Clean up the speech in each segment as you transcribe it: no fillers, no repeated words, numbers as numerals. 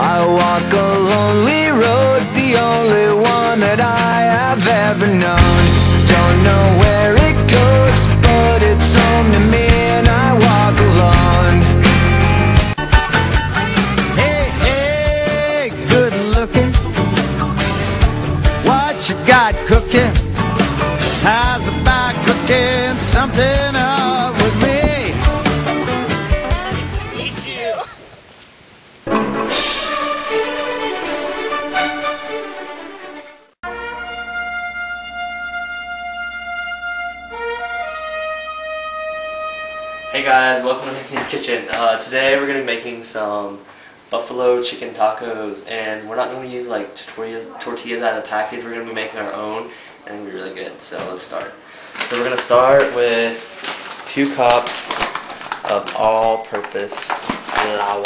I walk a lonely road, the only one that I have ever known. Don't know where it goes, but it's home to me and I walk alone. Hey, hey, good looking, what you got cooking? How's about cooking something up with me? Hey guys, welcome to Anthony's Kitchen. Today we're going to be making some buffalo chicken tacos, and we're not going to use like tortillas out of the package. We're going to be making our own, and it'll be really good. So let's start. So we're going to start with 2 cups of all-purpose flour.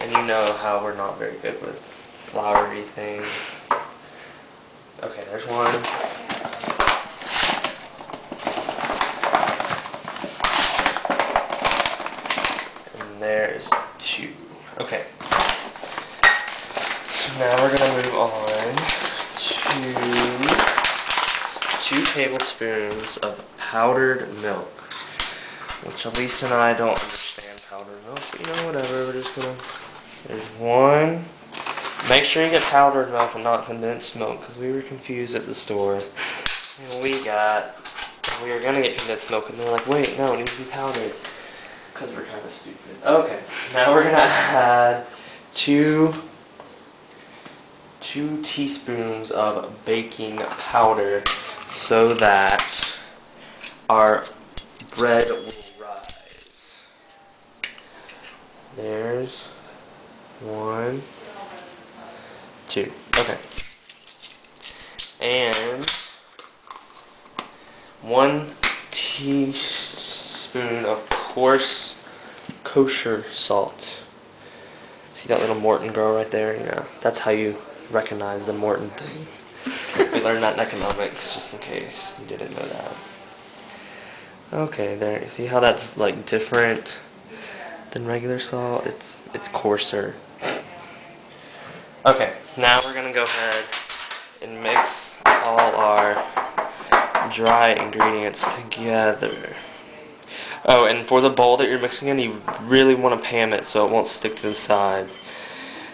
And you know how we're not very good with floury things. Okay, there's 1. There's 2. Okay. So now we're going to move on to 2 tablespoons of powdered milk. Which Elisa and I don't understand powdered milk, but you know, whatever. We're just going to... There's 1. Make sure you get powdered milk and not condensed milk, because we were confused at the store. And we were going to get condensed milk, and they were like, wait, no, it needs to be powdered. Because we're kind of stupid. Okay, now we're going to add 2 teaspoons of baking powder so that our bread will rise. There's 1, 2. Okay. And 1 teaspoon of coarse kosher salt. See that little Morton girl right there? Yeah, that's how you recognize the Morton thing. We learned that in economics, just in case you didn't know that. Okay, there. You see how that's like different than regular salt? It's coarser. Okay, now we're gonna go ahead and mix all our dry ingredients together. Oh, and for the bowl that you're mixing in, you really want to Pam it so it won't stick to the sides.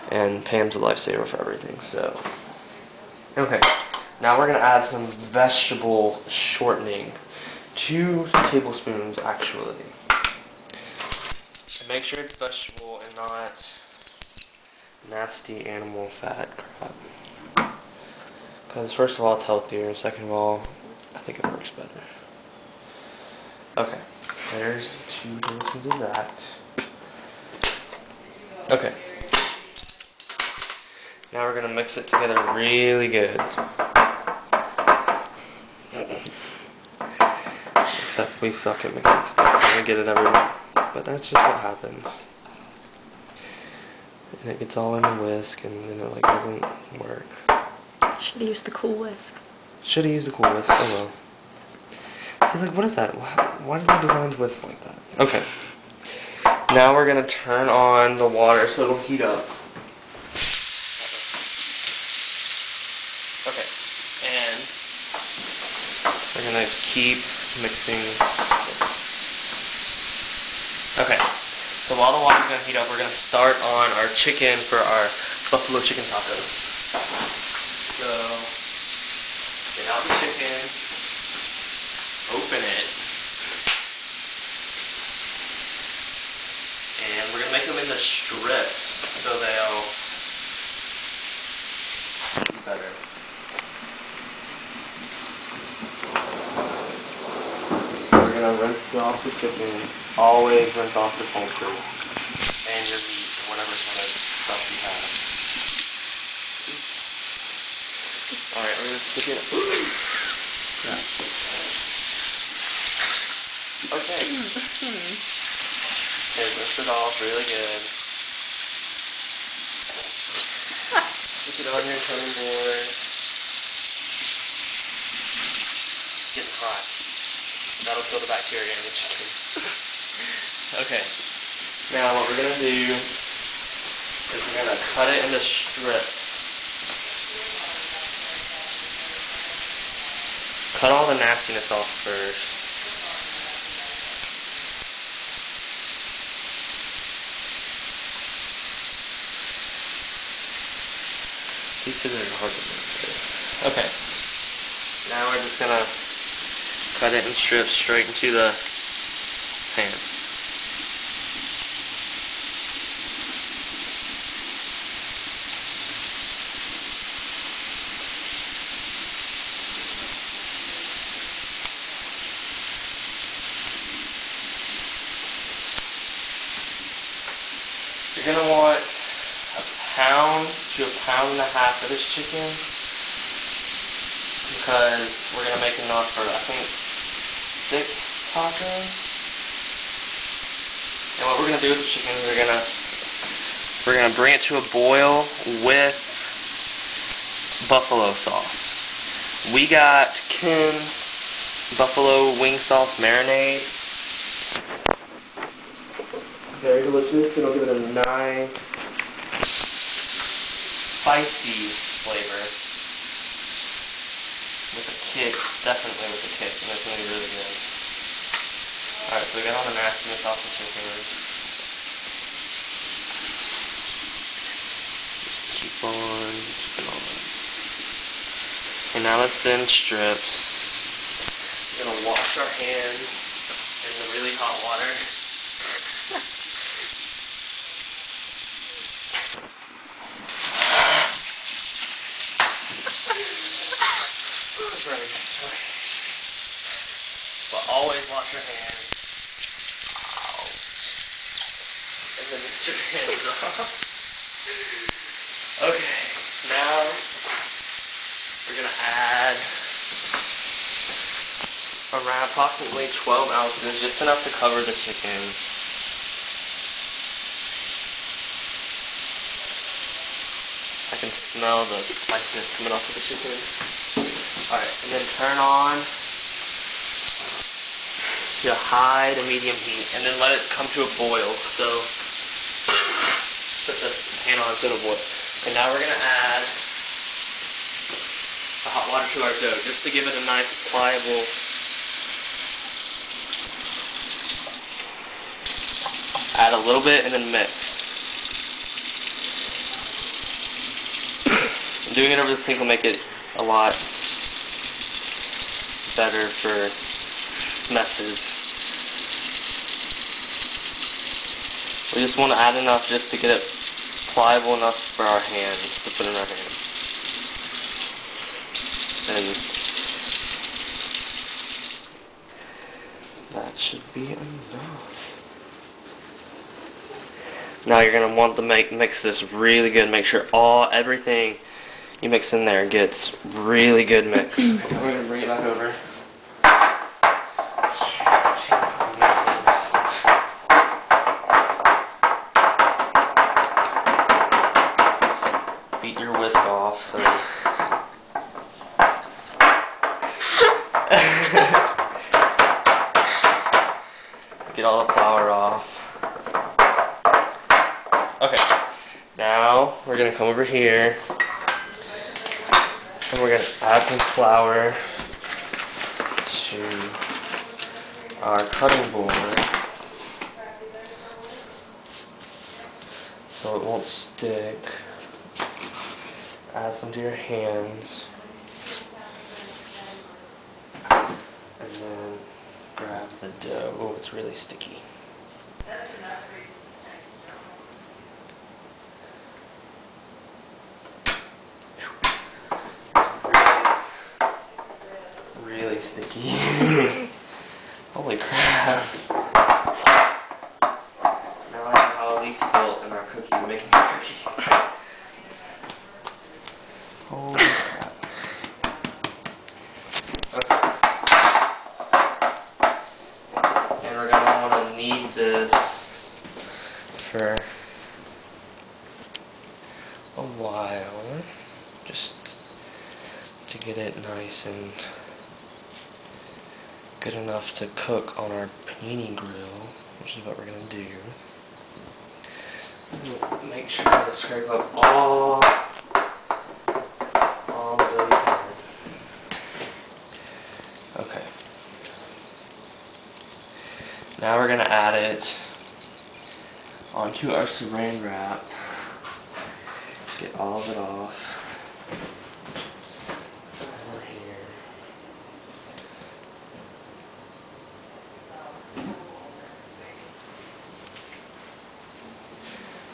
And Pam's a lifesaver for everything, so. Okay, now we're going to add some vegetable shortening. 2 tablespoons, actually. And make sure it's vegetable and not nasty animal fat crap. Because first of all, it's healthier, and second of all, I think it works better. Okay. There's 2 tablespoons of that. Okay. Now we're going to mix it together really good. Except we suck at mixing stuff. And we get it everywhere. But that's just what happens. And it gets all in the whisk and then it like doesn't work. Should have used the cool whisk. Should have used the cool whisk. Oh well. So like, what is that? Why did they design whisk like that? Okay. Now we're going to turn on the water so it'll heat up. Okay. And we're going to keep mixing. Okay. So while the water's going to heat up, we're going to start on our chicken for our buffalo chicken tacos. So, get out the chicken. Open it, and we're going to make them into strips so they'll be better. We're going to rinse off the chicken, always rinse off the poultry, and your meat, or whatever kind of stuff you have. Alright, we're going to stick it. Yeah. Okay. Okay, rinse it off really good. Stick it on your cutting board. It's getting hot. That'll kill the bacteria in the chicken. Okay. Now what we're going to do is we're going to cut it into strips. Cut all the nastiness off first. These scissors are hard to move. Okay. Now we're just gonna cut it in strips straight into the pan. You're gonna want a pound to a pound and a half of this chicken because we're gonna make enough for I think 6 tacos. And what we're gonna do with the chicken is we're gonna bring it to a boil with buffalo sauce. We got Ken's buffalo wing sauce marinade. Very delicious, and I'll give it a nice spicy flavor with a kick, definitely with a kick, and it's going to be really good. Alright, so we got all the nastiness off the chicken. Just keep on, keep on. And now it's in strips. We're going to wash our hands in the really hot water. But always wash your hands. And then rinse your hands off. Okay, now we're gonna add around approximately 12 ounces, just enough to cover the chicken. I can smell the spiciness coming off of the chicken. Alright, and then turn on to a high to medium heat, and then let it come to a boil. So, put the pan on to the boil. And now we're going to add the hot water to our dough, just to give it a nice pliable. Add a little bit and then mix. Doing it over the sink will make it a lot better for messes. We just want to add enough just to get it pliable enough for our hands, to put in our hands. And that should be enough. Now you're going to want to mix this really good. Make sure everything you mix in there gets really good mix. We're going to bring it back over. Beat your whisk off so get all the flour off. Okay, now we're going to come over here and we're going to add some flour to our cutting board so it won't stick. Add some to your hands and then grab the dough. Oh, it's really sticky. Really sticky. Holy crap. Now I know how Elise felt in our cookie, making a cookie. Holy crap. Okay. And we're going to want to knead this for a while, just to get it nice and good enough to cook on our panini grill, which is what we're going to do. Make sure to scrape up all the dirty pad. Okay. Now we're gonna add it onto our saran wrap. Get all of it off. Over here.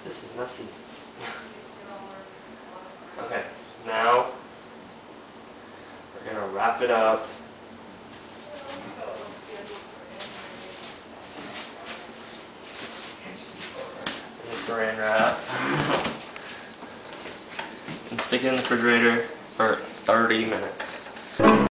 This is messy. Okay, now we're gonna wrap it up. In the saran wrap. And stick it in the refrigerator for 30 minutes.